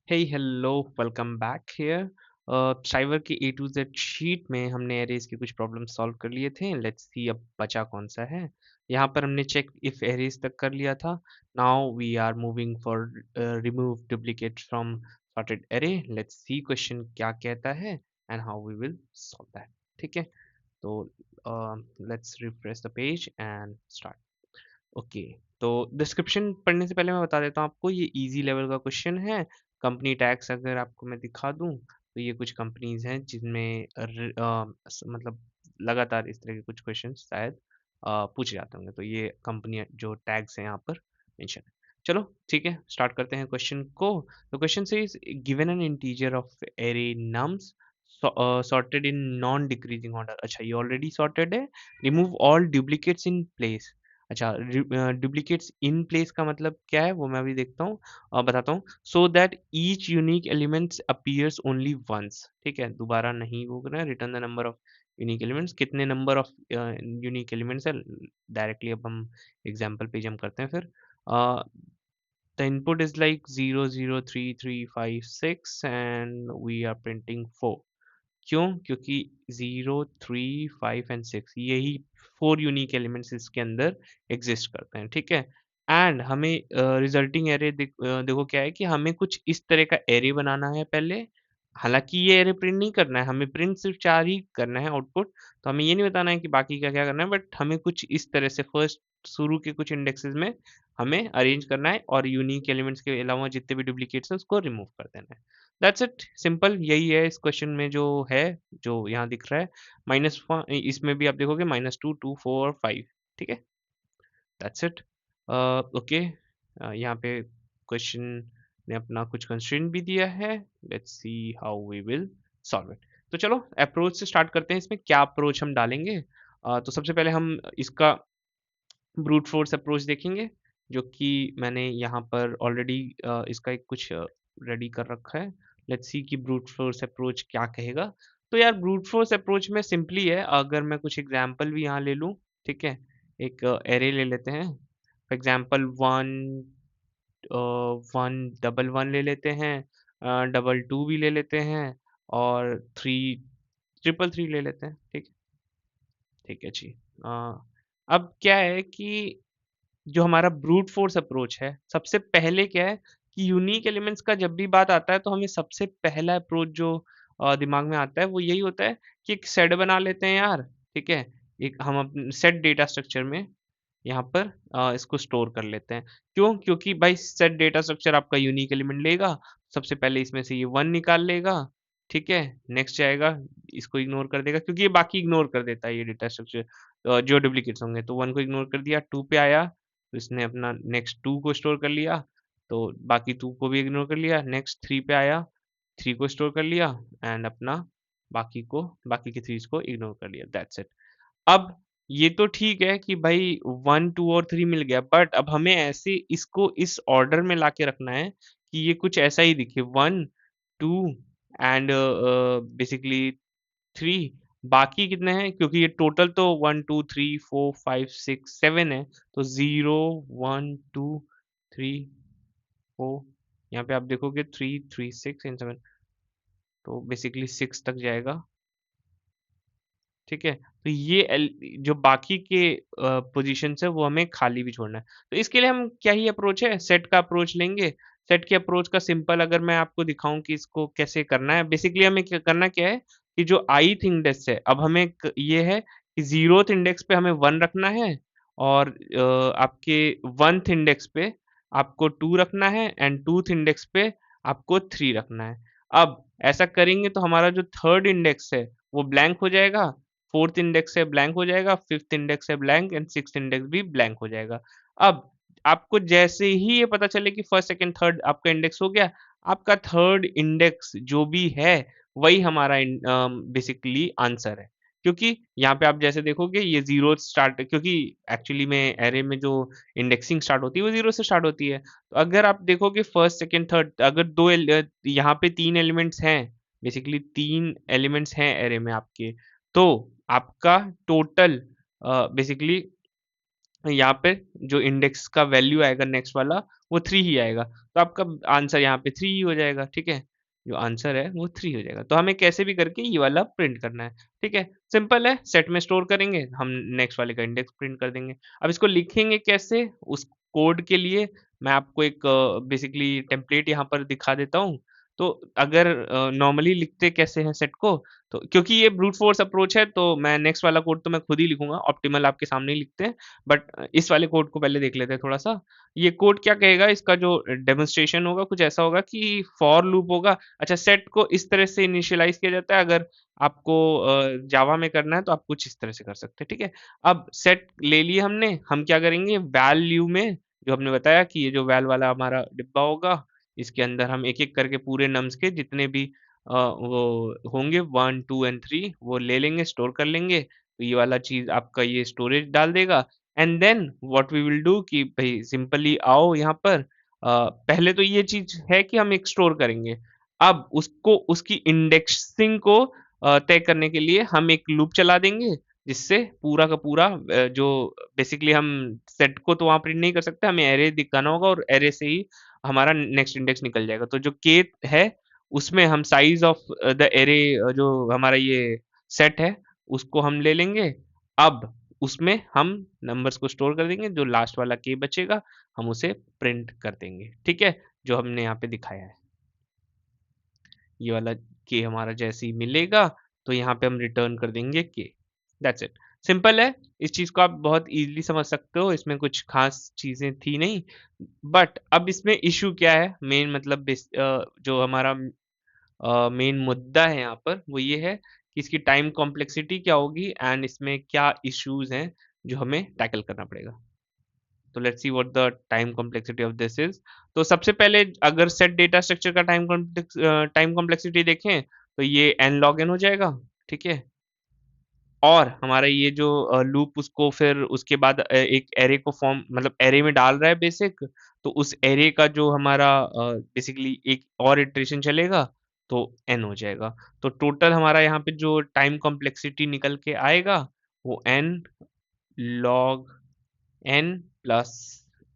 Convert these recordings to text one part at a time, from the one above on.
Hey hello welcome back here. Cyber के A to Z sheet में हमने arrays के कुछ प्रॉब्लम सॉल्व कर लिए थे। लेट्स सी अब बचा कौन सा है। यहाँ पर हमने चेक इफ एरेज तक कर लिया था। Now we are moving for remove duplicate from sorted array. Let's see question क्या कहता है and how we will solve that. ठीक है, तो let's refresh the page and start. Okay, तो डिस्क्रिप्शन पढ़ने से पहले मैं बता देता हूँ आपको, ये इजी लेवल का क्वेश्चन है। कंपनी टैक्स अगर आपको मैं दिखा दूँ तो ये कुछ कंपनीज हैं जिनमें मतलब लगातार इस तरह के कुछ क्वेश्चन शायद पूछे जाते होंगे। तो ये कंपनी जो टैग्स हैं यहाँ पर मेंशन है। चलो ठीक है, स्टार्ट करते हैं क्वेश्चन को। तो क्वेश्चन से given an integer of array nums sorted in non decreasing order। अच्छा, ये ऑलरेडी सॉर्टेड है। Remove all duplicates in place. अच्छा, डुप्लीकेट्स इन प्लेस का मतलब क्या है वो मैं अभी देखता हूँ, बताता हूँ। So that each unique elements appears only once. ठीक है, दोबारा नहीं वो करना है। Return the number of unique elements, कितने नंबर ऑफ यूनिक एलिमेंट्स है। डायरेक्टली अब हम एग्जाम्पल पेज हम करते हैं फिर। The input is like 0 0 3 3 5 6 and we are printing 4। क्यों? क्योंकि 0 3 5 एंड 6 यही 4 यूनिक एलिमेंट्स इसके अंदर एग्जिस्ट करते हैं। ठीक है, एंड हमें रिजल्टिंग एरे देखो क्या है कि हमें कुछ इस तरह का एरे बनाना है पहले। हालांकि ये एरे प्रिंट नहीं करना है, हमें प्रिंट सिर्फ 4 ही करना है आउटपुट। तो हमें ये नहीं बताना है कि बाकी का क्या करना है, बट हमें कुछ इस तरह से फर्स्ट शुरू के कुछ इंडेक्सेस में हमें अरेंज करना है और यूनिक एलिमेंट्स के अलावा जितने भी डुप्लीकेट्स हैं उसको रिमूव कर देना है। दैट्स इट, सिंपल यही है इस क्वेश्चन में जो है, जो यहाँ दिख रहा है। माइनस इसमें भी आप देखोगे -2 2 4 और 5। ठीक है, दैट्स इट। ओके, यहाँ पे क्वेश्चन ने अपना कुछ कंस्ट्रेंट भी दिया है। Let's see how we will solve it. तो चलो अप्रोच से स्टार्ट करते हैं। इसमें क्या अप्रोच हम डालेंगे? तो सबसे पहले हम इसका ब्रूट फोर्स अप्रोच देखेंगे, जो कि मैंने यहाँ पर ऑलरेडी इसका एक कुछ रेडी कर रखा है। लेट्स सी कि ब्रूट फोर्स अप्रोच क्या कहेगा। तो यार ब्रूट फोर्स अप्रोच में सिंपली है, अगर मैं कुछ एग्जांपल भी यहाँ ले लूँ। ठीक है, एक एरे ले लेते हैं। फॉर एग्जांपल 1 1 ले लेते हैं, 2 भी ले लेते हैं और 3 3 ले लेते हैं। ठीक है जी। अ, अब क्या है कि जो हमारा ब्रूट फोर्स अप्रोच है, सबसे पहले क्या है कि यूनिक एलिमेंट्स का जब भी बात आता है तो हमें सबसे पहला अप्रोच जो दिमाग में आता है वो यही होता है कि एक सेट बना लेते हैं यार। ठीक है, एक हम अपने सेट डेटा स्ट्रक्चर में यहाँ पर इसको स्टोर कर लेते हैं। क्यों? क्योंकि भाई सेट डेटा स्ट्रक्चर आपका यूनिक एलिमेंट लेगा, सबसे पहले इसमें से ये 1 निकाल लेगा। ठीक है, नेक्स्ट जाएगा, इसको इग्नोर कर देगा क्योंकि ये बाकी इग्नोर कर देता है ये डेटा स्ट्रक्चर, जो डुप्लीकेट्स होंगे। तो 1 को इग्नोर कर दिया, 2 पे आया तो इसने अपना नेक्स्ट 2 को स्टोर कर लिया, तो बाकी 2 को भी इग्नोर कर लिया। नेक्स्ट 3 पे आया, 3 को स्टोर कर लिया एंड अपना बाकी के 3 को इग्नोर कर लिया। That's it. अब ये तो ठीक है कि भाई 1 2 और 3 मिल गया, बट अब हमें ऐसे इसको इस ऑर्डर में लाके रखना है कि ये कुछ ऐसा ही दिखे, 1 2 एंड बेसिकली 3। बाकी कितने हैं? क्योंकि ये टोटल तो 1 2 3 4 5 6 7 है, तो 0 1 2 3 4, यहाँ पे आप देखोगे 3 3 6 एंड 7, तो बेसिकली 6 तक जाएगा। ठीक है, तो ये जो बाकी के पोजीशंस है वो हमें खाली भी छोड़ना है। तो इसके लिए हम क्या ही अप्रोच है, सेट का अप्रोच लेंगे। सेट के अप्रोच का सिंपल अगर मैं आपको दिखाऊं कि इसको कैसे करना है, बेसिकली हमें करना क्या है कि जो ith इंडेक्स है, अब हमें ये है कि 0th इंडेक्स पे हमें 1 रखना है और आपके 1th इंडेक्स पे आपको 2 रखना है एंड 2th इंडेक्स पे आपको 3 रखना है। अब ऐसा करेंगे तो हमारा जो 3rd इंडेक्स है वो ब्लैंक हो जाएगा, 4th इंडेक्स है ब्लैंक हो जाएगा, 5th इंडेक्स है ब्लैंक एंड 6th इंडेक्स भी ब्लैंक हो जाएगा। अब आपको जैसे ही ये पता चले कि फर्स्ट सेकंड थर्ड आपका इंडेक्स हो गया, आपका थर्ड इंडेक्स जो भी है वही हमारा बेसिकली आंसर है। क्योंकि यहाँ पे आप जैसे देखोगे ये 0 स्टार्ट, क्योंकि एक्चुअली में एरे में जो इंडेक्सिंग स्टार्ट होती है वो 0 से स्टार्ट होती है। तो अगर आप देखोगे फर्स्ट सेकंड थर्ड, अगर यहाँ पे 3 एलिमेंट्स हैं, बेसिकली 3 एलिमेंट्स हैं एरे में आपके, तो आपका टोटल बेसिकली यहाँ पे जो इंडेक्स का वैल्यू आएगा नेक्स्ट वाला वो 3 ही आएगा, तो आपका आंसर यहाँ पे 3 ही हो जाएगा, ठीक है। जो आंसर है वो 3 हो जाएगा। तो हमें कैसे भी करके ये वाला प्रिंट करना है, ठीक है। सिंपल है, सेट में स्टोर करेंगे, हम नेक्स्ट वाले का इंडेक्स प्रिंट कर देंगे। अब इसको लिखेंगे कैसे, उस कोड के लिए मैं आपको एक बेसिकली टेम्पलेट यहाँ पर दिखा देता हूँ। तो अगर नॉर्मली लिखते कैसे हैं सेट को, तो क्योंकि ये ब्रूट फोर्स अप्रोच है, तो मैं नेक्स्ट वाला कोड तो मैं खुद ही लिखूंगा, ऑप्टिमल आपके सामने ही लिखते हैं। बट इस वाले कोड को पहले देख लेते हैं थोड़ा सा। ये कोड क्या कहेगा, इसका जो डेमोन्स्ट्रेशन होगा कुछ ऐसा होगा कि फॉर लूप होगा। अच्छा, सेट को इस तरह से इनिशियलाइज किया जाता है, अगर आपको जावा में करना है तो आप कुछ इस तरह से कर सकते हैं, ठीक है। अब सेट ले लिए हमने, हम क्या करेंगे, वैल्यू में जो हमने बताया कि ये जो वैल वाला हमारा डिब्बा होगा, इसके अंदर हम एक एक करके पूरे नम्स के जितने भी वो होंगे 1 2 एंड 3 वो ले लेंगे, स्टोर कर लेंगे। तो ये वाला चीज आपका ये स्टोरेज डाल देगा। And then what we will do कि भाई सिंपली आओ यहाँ पर, पहले तो ये चीज है कि हम एक स्टोर करेंगे। अब उसको उसकी इंडेक्सिंग को तय करने के लिए हम एक लूप चला देंगे, जिससे पूरा का पूरा जो बेसिकली हम सेट को तो वहां प्रिंट नहीं कर सकते, हमें एरे दिखाना होगा और एरे से ही हमारा नेक्स्ट इंडेक्स निकल जाएगा। तो जो के है उसमें हम साइज ऑफ द एरे जो हमारा ये सेट है उसको हम ले लेंगे। अब उसमें हम नंबर्स को स्टोर कर देंगे, जो लास्ट वाला के बचेगा हम उसे प्रिंट कर देंगे, ठीक है, जो हमने यहाँ पे दिखाया है। ये वाला के हमारा जैसे ही मिलेगा तो यहाँ पे हम रिटर्न कर देंगे के। दैट्स इट, सिंपल है। इस चीज को आप बहुत इजीली समझ सकते हो, इसमें कुछ खास चीजें थी नहीं। बट अब इसमें इशू क्या है, मेन मतलब जो हमारा मेन मुद्दा है यहाँ पर वो ये है कि इसकी टाइम कॉम्प्लेक्सिटी क्या होगी एंड इसमें क्या इश्यूज हैं जो हमें टैकल करना पड़ेगा। तो let's see what the time complexity of this is. तो सबसे पहले अगर सेट डेटा स्ट्रक्चर का टाइम कॉम्प्लेक्सिटी देखें तो ये n log n हो जाएगा, ठीक है। और हमारा ये जो लूप उसको फिर उसके बाद एक एरे को फॉर्म मतलब एरे में डाल रहा है बेसिक, तो उस एरे का जो हमारा बेसिकली एक और इटरेशन चलेगा तो n हो जाएगा। तो टोटल हमारा यहाँ पे जो टाइम कॉम्प्लेक्सिटी निकल के आएगा वो n log n plus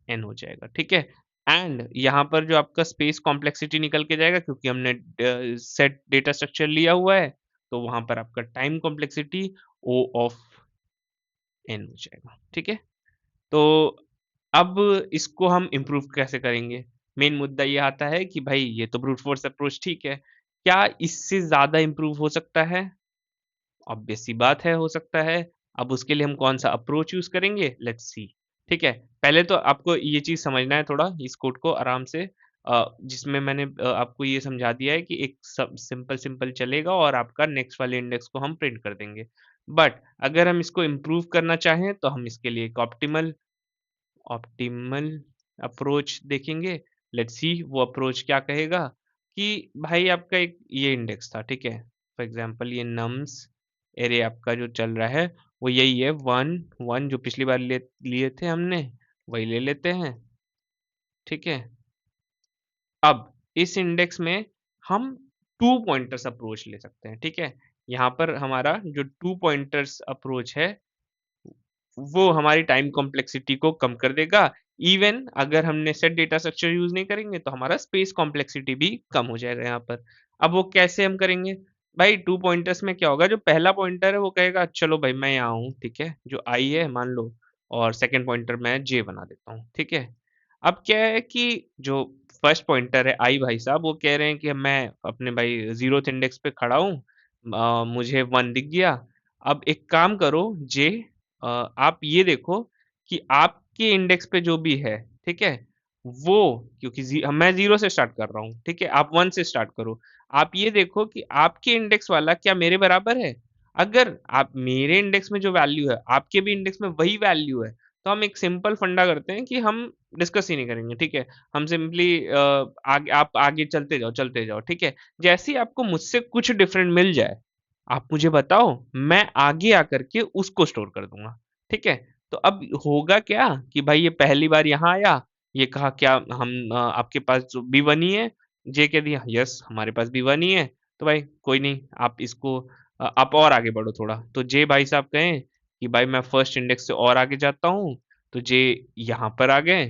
n हो जाएगा, ठीक है। एंड यहाँ पर जो आपका स्पेस कॉम्प्लेक्सिटी निकल के जाएगा, क्योंकि हमने सेट डेटा स्ट्रक्चर लिया हुआ है, तो वहां पर आपका time complexity O of n हो जाएगा, ठीक है। तो अब इसको हम इम्प्रूव कैसे करेंगे, मेन मुद्दा ये आता है कि भाई ये तो ब्रूट फोर्स अप्रोच ठीक है, क्या इससे ज्यादा इम्प्रूव हो सकता है? ऑब्वियस सी बात है, हो सकता है। अब उसके लिए हम कौन सा अप्रोच यूज करेंगे, लेट्स सी, ठीक है। पहले तो आपको ये चीज समझना है थोड़ा इस कोड को आराम से, जिसमें मैंने आपको ये समझा दिया है कि एक सब सिंपल सिंपल चलेगा और आपका नेक्स्ट वाले इंडेक्स को हम प्रिंट कर देंगे। बट अगर हम इसको इम्प्रूव करना चाहें तो हम इसके लिए एक ऑप्टिमल अप्रोच देखेंगे। लेट्स सी वो अप्रोच क्या कहेगा कि भाई आपका एक ये इंडेक्स था, ठीक है। फॉर एग्जांपल ये नम्स एरे आपका जो चल रहा है वो यही है, 1 1 जो पिछली बार लिए थे हमने, वही ले लेते हैं, ठीक है। अब इस इंडेक्स में हम टू पॉइंटर्स अप्रोच ले सकते हैं, ठीक है। यहाँ पर हमारा जो टू पॉइंटर्स अप्रोच है वो हमारी टाइम कॉम्प्लेक्सिटी को कम कर देगा। इवन अगर हमने सेट डेटा स्ट्रक्चर यूज नहीं करेंगे तो हमारा स्पेस कॉम्प्लेक्सिटी भी कम हो जाएगा यहाँ पर। अब वो कैसे हम करेंगे, भाई टू पॉइंटर्स में क्या होगा, जो पहला पॉइंटर है वो कहेगा चलो भाई मैं यहाँ हूँ, ठीक है, जो आई है मान लो, और सेकंड पॉइंटर मैं जे बना देता हूँ, ठीक है। अब क्या है कि जो फर्स्ट पॉइंटर है आई भाई साहब, वो कह रहे हैं कि मैं अपने भाई जीरोथ इंडेक्स पे खड़ा हूँ, मुझे 1 दिख गया। अब एक काम करो जे, आप ये देखो कि आपके इंडेक्स पे जो भी है, ठीक है, वो क्योंकि मैं 0 से स्टार्ट कर रहा हूँ, ठीक है, आप 1 से स्टार्ट करो। आप ये देखो कि आपके इंडेक्स वाला क्या मेरे बराबर है। अगर आप मेरे इंडेक्स में जो वैल्यू है आपके भी इंडेक्स में वही वैल्यू है, तो हम एक सिंपल फंडा करते हैं कि हम डिस्कस ही नहीं करेंगे, ठीक है। हम सिंपली आगे आप आगे चलते जाओ, ठीक है। जैसे ही आपको मुझसे कुछ डिफरेंट मिल जाए आप मुझे बताओ, मैं आगे आकर के उसको स्टोर कर दूंगा, ठीक है। तो अब होगा क्या कि भाई ये पहली बार यहाँ आया, ये कहा क्या हम आपके पास जो बी वन ही है, जे कह दिया यस हमारे पास बी वन ही है, तो भाई कोई नहीं, आप इसको आप और आगे बढ़ो थोड़ा। तो जे भाई साहब कहें कि भाई मैं फर्स्ट इंडेक्स से और आगे जाता हूँ, तो जे यहाँ पर आ गए।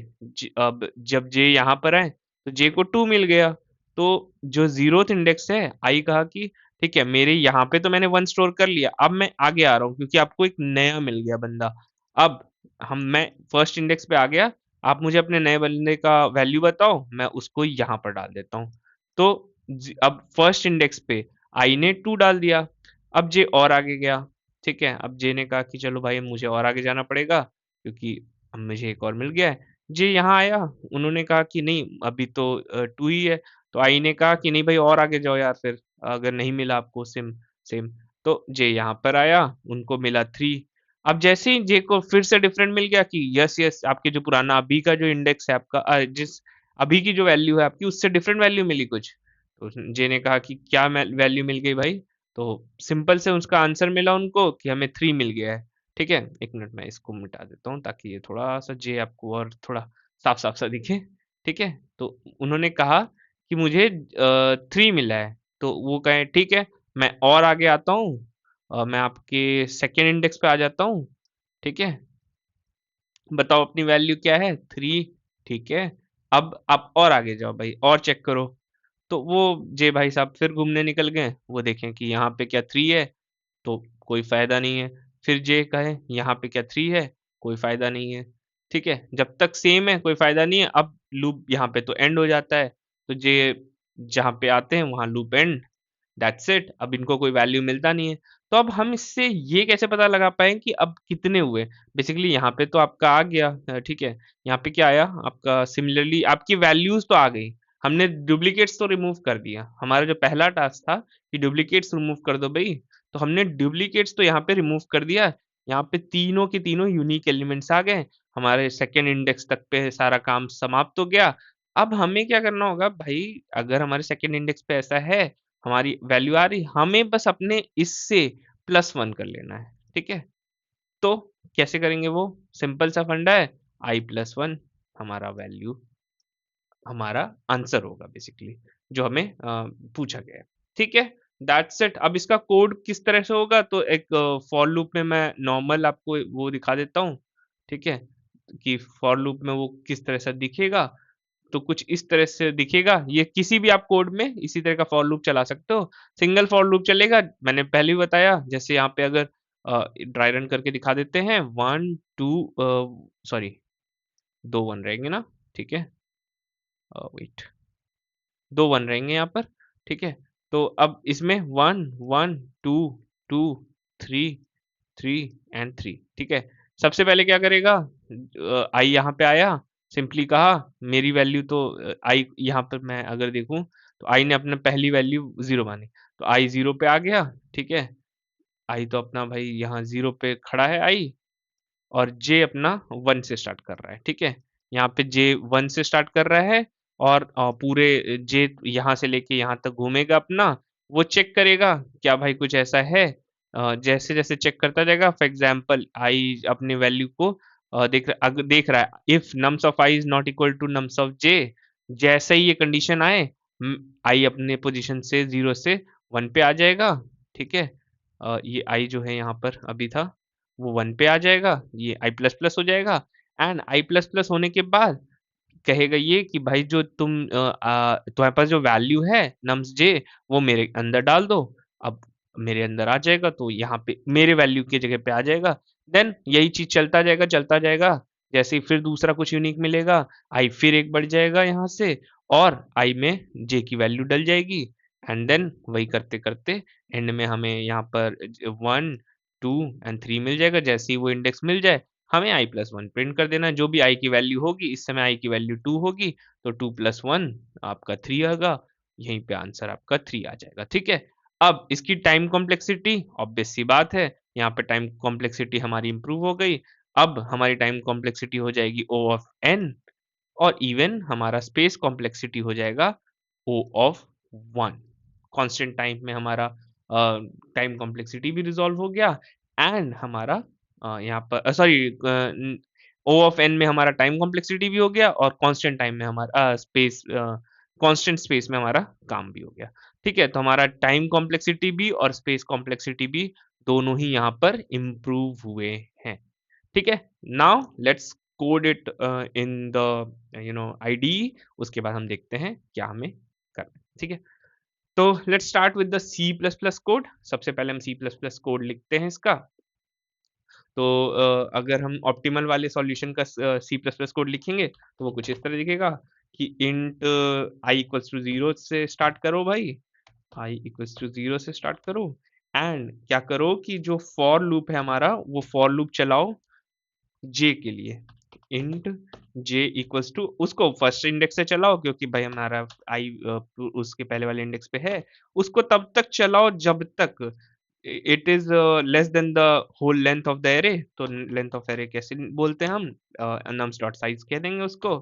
अब जब जे यहाँ पर आए तो जे को 2 मिल गया। तो जो जीरोथ इंडेक्स है, आई कहा कि ठीक है, मेरे यहाँ पे तो मैंने 1 स्टोर कर लिया, अब मैं आगे आ रहा हूँ क्योंकि आपको एक नया मिल गया बंदा। अब मैं फर्स्ट इंडेक्स पे आ गया, आप मुझे अपने नए बंदे का वैल्यू बताओ, मैं उसको यहाँ पर डाल देता हूँ। तो अब फर्स्ट इंडेक्स पे आई ने 2 डाल दिया। अब जे और आगे गया। ठीक है, अब जे ने कहा कि चलो भाई मुझे और आगे जाना पड़ेगा क्योंकि अब मुझे एक और मिल गया है। जे यहाँ आया, उन्होंने कहा कि नहीं अभी तो 2 ही है। तो आई ने कहा कि नहीं भाई और आगे जाओ यार, फिर अगर नहीं मिला आपको सेम सेम। तो जे यहाँ पर आया, उनको मिला 3। अब जैसे ही जे को फिर से डिफरेंट मिल गया कि यस यस, आपके जो पुराना अभी का जो इंडेक्स है आपका, जिस अभी की जो वैल्यू है आपकी, उससे डिफरेंट वैल्यू मिली कुछ। तो जे ने कहा कि क्या वैल्यू मिल गई भाई। तो सिंपल से उसका आंसर मिला उनको कि हमें 3 मिल गया है। ठीक है, एक मिनट मैं इसको मिटा देता हूँ ताकि ये थोड़ा सा जे आपको और थोड़ा साफ साफ सा दिखे। ठीक है, तो उन्होंने कहा कि मुझे 3 मिला है। तो वो कहे ठीक है, मैं और आगे आता हूँ, मैं आपके सेकेंड इंडेक्स पे आ जाता हूँ। ठीक है, बताओ अपनी वैल्यू क्या है, 3। ठीक है, अब आप और आगे जाओ भाई और चेक करो। तो वो जे भाई साहब फिर घूमने निकल गए, वो देखें कि यहाँ पे क्या 3 है, तो कोई फायदा नहीं है। फिर जे कहे यहाँ पे क्या 3 है, कोई फायदा नहीं है। ठीक है, जब तक सेम है कोई फायदा नहीं है। अब लूप यहाँ पे तो एंड हो जाता है। तो जे जहाँ पे आते हैं वहां लूप एंड, दैट्स इट। अब इनको कोई वैल्यू मिलता नहीं है। तो अब हम इससे ये कैसे पता लगा पाए कि अब कितने हुए। बेसिकली यहाँ पे तो आपका आ गया, ठीक है, यहाँ पे क्या आया आपका, सिमिलरली आपकी वैल्यूज तो आ गई। हमने डुप्लीकेट्स तो रिमूव कर दिया। हमारा जो पहला टास्क था कि डुप्लीकेट्स रिमूव कर दो भाई, तो हमने डुप्लीकेट्स तो यहाँ पे रिमूव कर दिया। यहाँ पे तीनों के तीनों यूनिक एलिमेंट्स आ गए। हमारे सेकेंड इंडेक्स तक पे सारा काम समाप्त हो गया। अब हमें क्या करना होगा भाई, अगर हमारे सेकेंड इंडेक्स पे ऐसा है, हमारी वैल्यू आ रही, हमें बस अपने इससे +1 कर लेना है। ठीक है, तो कैसे करेंगे वो, सिंपल सा फंडा है, i+1 हमारा वैल्यू, हमारा आंसर होगा बेसिकली, जो हमें पूछा गया है। ठीक है, दैट्स इट। अब इसका कोड किस तरह से होगा, तो एक फॉर लूप में मैं नॉर्मल आपको वो दिखा देता हूँ। ठीक है, कि फॉर लूप में वो किस तरह से दिखेगा। तो कुछ इस तरह से दिखेगा। ये किसी भी आप कोड में इसी तरह का फॉर लूप चला सकते हो। सिंगल फॉर लूप चलेगा, मैंने पहले भी बताया। जैसे यहाँ पे अगर ड्राई रन करके दिखा देते हैं, 1 2 सॉरी 2 1 रहेंगे ना। ठीक है, वेट, 2 1 रहेंगे यहाँ पर। ठीक है, तो अब इसमें 1 1 2 2 3 3 एंड 3। ठीक है, सबसे पहले क्या करेगा, आई यहाँ पे आया, सिंपली कहा मेरी वैल्यू तो आई यहाँ पर मैं अगर देखूं तो आई ने अपना पहली वैल्यू 0 मानी, तो आई 0 पे आ गया। ठीक है, आई तो अपना भाई यहाँ 0 पे खड़ा है आई, और जे अपना 1 से स्टार्ट कर रहा है। ठीक है, यहाँ पे जे 1 से स्टार्ट कर रहा है, और पूरे जे यहाँ से लेके यहाँ तक घूमेगा अपना, वो चेक करेगा क्या भाई कुछ ऐसा है। जैसे जैसे चेक करता जाएगा, फॉर एग्जाम्पल आई अपनी वैल्यू को देख रहा है, if nums of i is not equal to nums of j. जैसे ही ये कंडीशन आए, आई अपने पोजीशन से 0 से 1 पे आ जाएगा। ठीक है, ये आई जो है यहाँ पर अभी था, वो 1 पे आ जाएगा, ये आई प्लस प्लस हो जाएगा। एंड आई प्लस प्लस होने के बाद कहेगा ये कि भाई जो तुम्हारे पास जो वैल्यू है नम्स जे, वो मेरे अंदर डाल दो। अब मेरे अंदर आ जाएगा, तो यहाँ पे मेरे वैल्यू की जगह पे आ जाएगा। देन यही चीज चलता जाएगा चलता जाएगा। जैसे ही फिर दूसरा कुछ यूनिक मिलेगा, आई फिर एक बढ़ जाएगा यहाँ से, और आई में जे की वैल्यू डल जाएगी। एंड देन वही करते करते एंड में हमें यहाँ पर 1 2 एंड 3 मिल जाएगा। जैसे ही वो इंडेक्स मिल जाए, हमें i+1 प्रिंट कर देना है। जो भी i की वैल्यू होगी, इस समय i की वैल्यू 2 होगी, तो 2+1 आपका 3 आएगा। यहीं पे आंसर आपका 3 आ जाएगा। ठीक है, अब इसकी टाइम कॉम्प्लेक्सिटी ऑब्वियस सी बात है, यहाँ पे टाइम कॉम्प्लेक्सिटी हमारी इंप्रूव हो गई। अब हमारी टाइम कॉम्प्लेक्सिटी हो जाएगी O ऑफ n, और इवन हमारा स्पेस कॉम्प्लेक्सिटी हो जाएगा O ऑफ 1। कांस्टेंट टाइम में हमारा टाइम कॉम्प्लेक्सिटी भी रिजॉल्व हो गया। एंड हमारा यहाँ पर सॉरी ओ ऑफ एन में हमारा टाइम कॉम्प्लेक्सिटी भी हो गया, और कांस्टेंट टाइम में हमारा स्पेस कांस्टेंट स्पेस में हमारा काम भी हो गया। ठीक है, तो हमारा टाइम कॉम्प्लेक्सिटी भी और स्पेस कॉम्प्लेक्सिटी भी दोनों ही यहाँ पर इम्प्रूव हुए हैं। ठीक है, now let's code it in the ID, उसके बाद हम देखते हैं क्या हमें करना है, ठीक है। तो let's start with the C plus plus code. सबसे पहले हम सी प्लस प्लस कोड लिखते हैं इसका। तो अगर हम ऑप्टिमल वाले सॉल्यूशन का सी प्लस प्लस कोड लिखेंगे तो वो कुछ इस तरह दिखेगा कि इंट आई इक्वल्स टू 0 से स्टार्ट करो भाई, आई इक्वल्स टू 0 से स्टार्ट करो, एंड क्या करो कि जो फॉर लूप है हमारा वो फॉर लूप चलाओ जे के लिए। इंट जे इक्वल्स टू, उसको फर्स्ट इंडेक्स से चलाओ क्योंकि भाई हमारा आई उसके पहले वाले इंडेक्स पे है, उसको तब तक चलाओ जब तक it is less than the whole length of the array. तो लेंथ ऑफ एरे कैसे बोलते हैं हम, नम्स डॉट साइज कह देंगे उसको,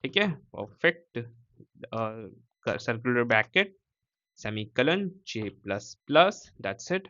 ठीक है। Perfect, circular bracket semicolon J plus plus, that's it.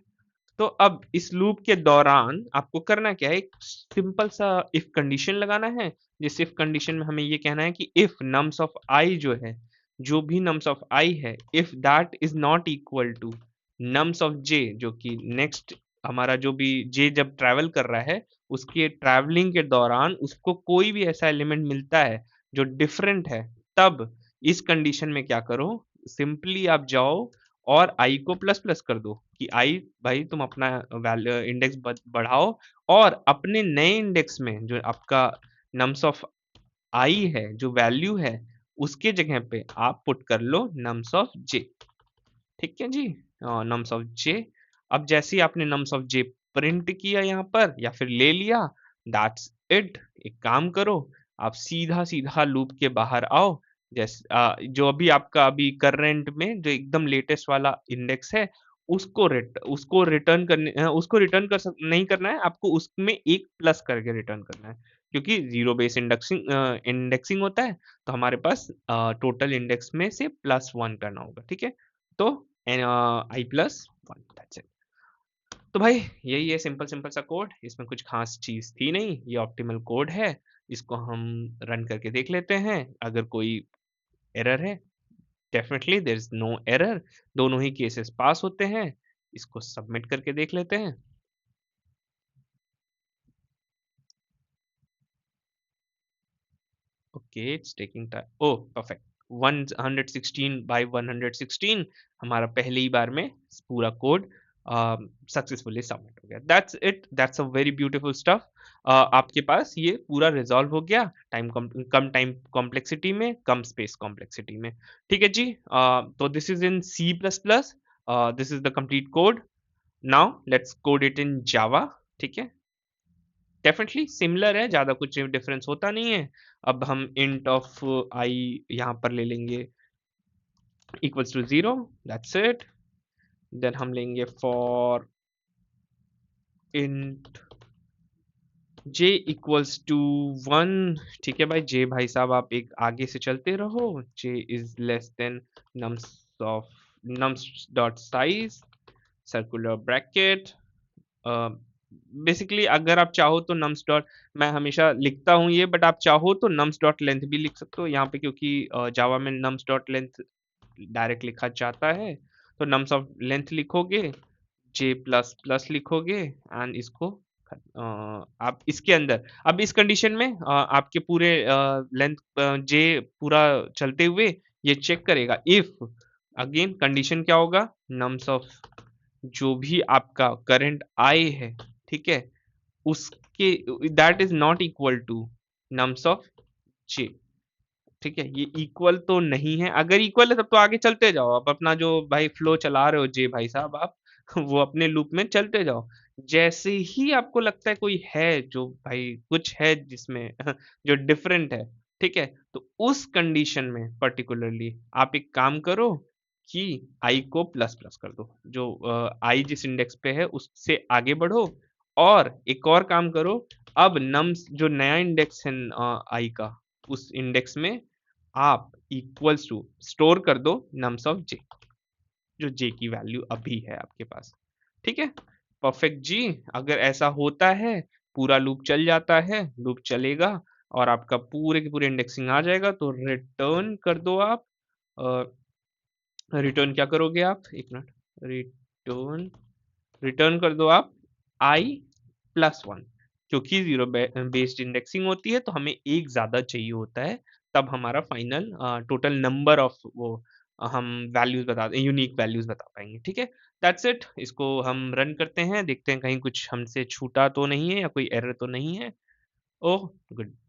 तो अब इस लूप के दौरान आपको करना क्या है, एक सिंपल सा इफ कंडीशन लगाना है। जिस इफ कंडीशन में हमें ये कहना है कि इफ नम्स ऑफ आई जो है, जो भी नम्स ऑफ आई है, if that is not equal to nums of j, जो कि नेक्स्ट हमारा जो भी जे जब ट्रैवल कर रहा है उसके ट्रैवलिंग के दौरान उसको कोई भी ऐसा एलिमेंट मिलता है जो डिफरेंट है, तब इस कंडीशन में क्या करो, सिंपली आप जाओ और आई को प्लस प्लस कर दो कि आई भाई तुम अपना वैल्यू इंडेक्स बढ़ाओ, और अपने नए इंडेक्स में जो आपका नम्स ऑफ आई है, जो वैल्यू है, उसके जगह पे आप पुट कर लो नम्स ऑफ जे, ठीक है जी, नम्स ऑफ जे। अब जैसे ही आपने नम्स ऑफ जे प्रिंट किया यहाँ पर या फिर ले लिया, दैट्स इट। एक काम करो, आप सीधा सीधा लूप के बाहर आओ। जैसे जो अभी आपका अभी करंट में जो एकदम लेटेस्ट वाला इंडेक्स है, उसको रिटर्न करने उसको रिटर्न नहीं करना है आपको, उसमें एक प्लस करके रिटर्न करना है, क्योंकि जीरो बेस इंडेक्सिंग होता है। तो हमारे पास टोटल इंडेक्स में से +1 करना होगा, ठीक है। तो आई प्लस वन, दैट्स इट। तो भाई यही है सिंपल सिंपल सा कोड, इसमें कुछ खास चीज थी नहीं, ये ऑप्टिमल कोड है। इसको हम रन करके देख लेते हैं, अगर कोई एरर है, definitely there is no error, दोनों ही केसेस पास होते हैं। इसको सबमिट करके देख लेते हैं। Okay, it's taking time. Oh perfect, 116 by 116 हमारा पहले ही बार में पूरा कोड सक्सेसफुली सबमिट हो गया। That's it, that's a very beautiful stuff. आपके पास ये पूरा रिजॉल्व हो गया कम टाइम कॉम्प्लेक्सिटी में, कम स्पेस कॉम्प्लेक्सिटी में, ठीक है जी। तो this is in C plus plus, this is the complete code. Now let's code it in Java, ठीक है। डेफिनेटली सिमिलर है, ज्यादा कुछ डिफरेंस होता नहीं है। अब हम इंट ऑफ आई यहाँ पर ले लेंगे equals to 0, that's it. Then हम लेंगे for int j equals to 1, ठीक है भाई। जे भाई साहब आप एक आगे से चलते रहो, j is less than nums of nums dot size circular bracket. Basically अगर आप चाहो तो नम्स डॉट, मैं हमेशा लिखता हूँ ये, बट आप चाहो तो नम्स डॉट लेंथ भी लिख सकते हो यहाँ पे, क्योंकि जावा में नम्स डॉट लेंथ डायरेक्ट लिखा जाता है। तो नम्स ऑफ लेंथ लिखोगे, जे प्लस प्लस लिखोगे, एंड इसको आप इसके अंदर, अब इस कंडीशन में आपके पूरे लेंथ जे पूरा चलते हुए ये चेक करेगा इफ, अगेन कंडीशन क्या होगा, नम्स ऑफ जो भी आपका करंट आई है, ठीक है, उसके that is not equal to nums of j, ठीक है। ये इक्वल तो नहीं है, अगर इक्वल है तब तो आगे चलते जाओ, आप अपना जो भाई फ्लो चला रहे हो जे भाई साहब आप वो अपने लूप में चलते जाओ। जैसे ही आपको लगता है कोई है जो भाई कुछ है जिसमें जो डिफरेंट है, ठीक है, तो उस कंडीशन में पर्टिकुलरली आप एक काम करो कि आई को प्लस प्लस कर दो, जो आई जिस इंडेक्स पे है उससे आगे बढ़ो, और एक और काम करो, अब नम्स जो नया इंडेक्स है आई का, उस इंडेक्स में आप इक्वल्स टू स्टोर कर दो नम्स ऑफ जे, जो जे की वैल्यू अभी है आपके पास, ठीक है। परफेक्ट जी। अगर ऐसा होता है, पूरा लूप चल जाता है, लूप चलेगा और आपका पूरे के पूरे इंडेक्सिंग आ जाएगा, तो रिटर्न कर दो आप। रिटर्न क्या करोगे आप, एक मिनट, रिटर्न रिटर्न कर दो आप आई +1, क्योंकि ज़ीरो बेस्ड इंडेक्सिंग होती है तो हमें एक ज़्यादा चाहिए होता है, तब हमारा फाइनल टोटल नंबर ऑफ वो हम वैल्यूज़ बता यूनिक वैल्यूज़ बता पाएँगे, ठीक है? That's it. इसको हम रन करते हैं, देखते हैं कहीं कुछ हमसे छूटा तो नहीं है या कोई एरर तो नहीं है। ओह!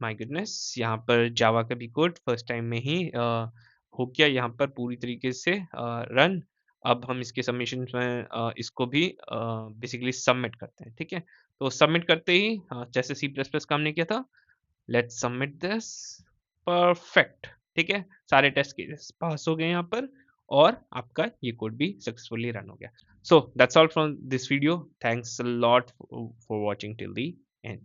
My goodness! यहाँ पर जावा का भी कोड फर्स्ट टाइम में ही हो गया यहाँ पर पूरी तरीके से रन। अब हम इसके सबमिशन में इसको भी बेसिकली सबमिट करते हैं, ठीक है? तो सबमिट करते ही जैसे सी प्लस प्लस का हमने किया था, लेट्स सबमिट दिस। परफेक्ट, ठीक है? सारे टेस्ट केसेस पास हो गए यहाँ पर और आपका ये कोड भी सक्सेसफुली रन हो गया। So that's all from this video. Thanks a lot for watching till the end.